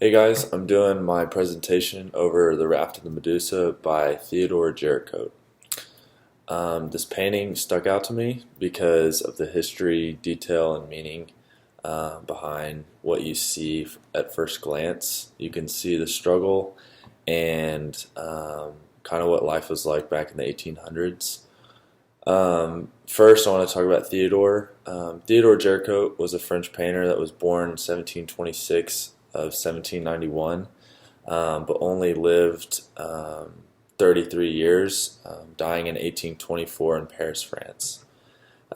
Hey guys, I'm doing my presentation over The Raft of the Medusa by Theodore Jerichotte. This painting stuck out to me because of the history, detail, and meaning behind what you see at first glance. You can see the struggle and kind of what life was like back in the 1800s. First, I want to talk about Theodore. Theodore Jerichotte was a French painter that was born in 1726 of 1791, but only lived 33 years, dying in 1824 in Paris, France.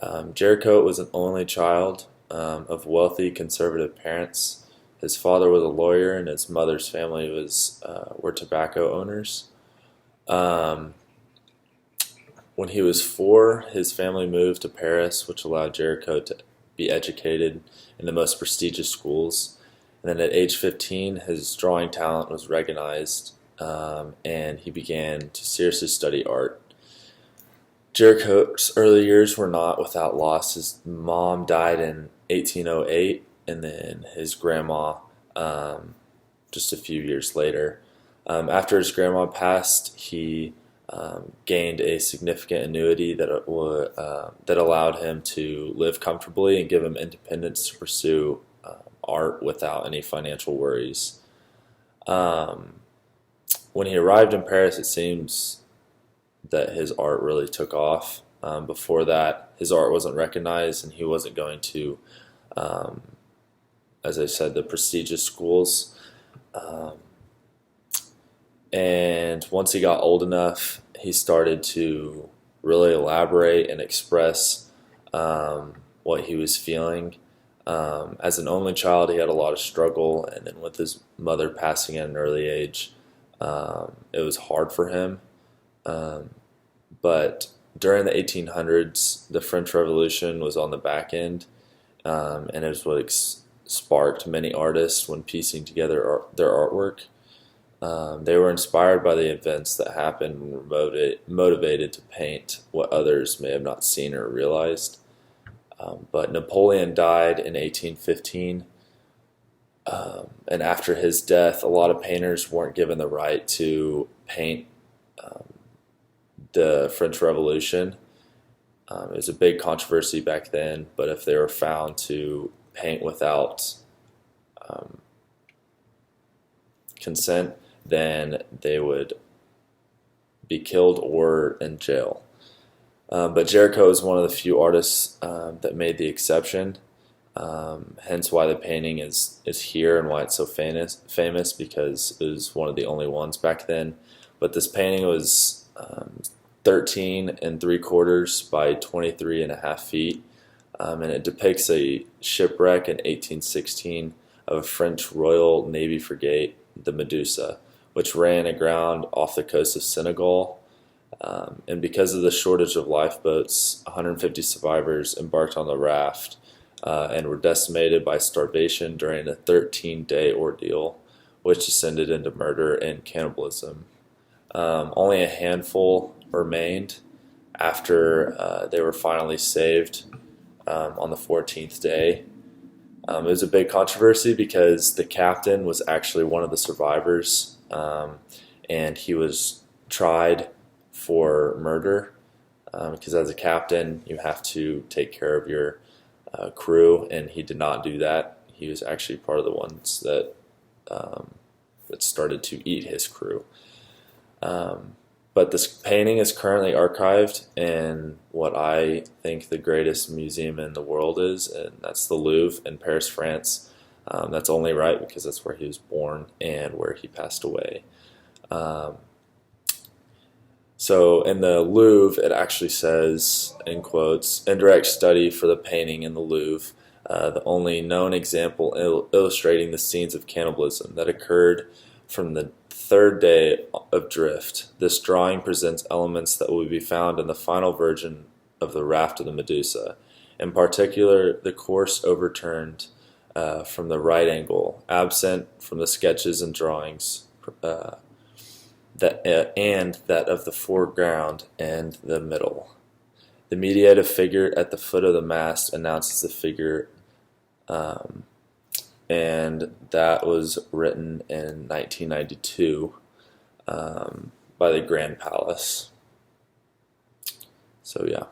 Jerichotte was an only child of wealthy conservative parents. His father was a lawyer, and his mother's family were tobacco owners. Um, when he was 4, his family moved to Paris, which allowed Jerichotte to be educated in the most prestigious schools. And then at age 15, his drawing talent was recognized, and he began to seriously study art. Jerichotte's early years were not without loss. His mom died in 1808, and then his grandma just a few years later. After his grandma passed, he gained a significant annuity that allowed him to live comfortably and give him independence to pursue art without any financial worries. Um, when he arrived in Paris, it seems that his art really took off. Before that, his art wasn't recognized, and he wasn't going to, um, as I said, the prestigious schools. Um, and once he got old enough, he started to really elaborate and express what he was feeling. As an only child, he had a lot of struggle, and then with his mother passing at an early age, it was hard for him. Um, but during the 1800s, the French Revolution was on the back end, and it was what sparked many artists when piecing together their artwork. They were inspired by the events that happened and were motivated to paint what others may have not seen or realized. But Napoleon died in 1815, and after his death, a lot of painters weren't given the right to paint um, the French Revolution. It was a big controversy back then, but if they were found to paint without um, consent, then they would be killed or in jail. But Jericho is one of the few artists that made the exception. Hence why the painting is here and why it's so famous because it was one of the only ones back then. But this painting was 13 and 3/4 by 23 and a half feet, and it depicts a shipwreck in 1816 of a French Royal Navy frigate, the Medusa, which ran aground off the coast of Senegal. And because of the shortage of lifeboats, 150 survivors embarked on the raft and were decimated by starvation during a 13-day ordeal, which descended into murder and cannibalism. Only a handful remained after they were finally saved on the 14th day. It was a big controversy because the captain was actually one of the survivors, and he was tried for murder because as a captain you have to take care of your crew, and he did not do that. He was actually part of the ones that started to eat his crew. Um, but this painting is currently archived in what I think the greatest museum in the world is, and that's the Louvre in Paris, France. That's only right because that's where he was born and where he passed away. Um, so in the Louvre, it actually says, in quotes, indirect study for the painting in the Louvre, the only known example illustrating the scenes of cannibalism that occurred from the third day of drift. This drawing presents elements that will be found in the final version of the Raft of the Medusa. In particular, the course overturned from the right angle, absent from the sketches and drawings, and that of the foreground and the middle. The mediative figure at the foot of the mast announces the figure um, and that was written in 1992 by the Grand Palace. So yeah.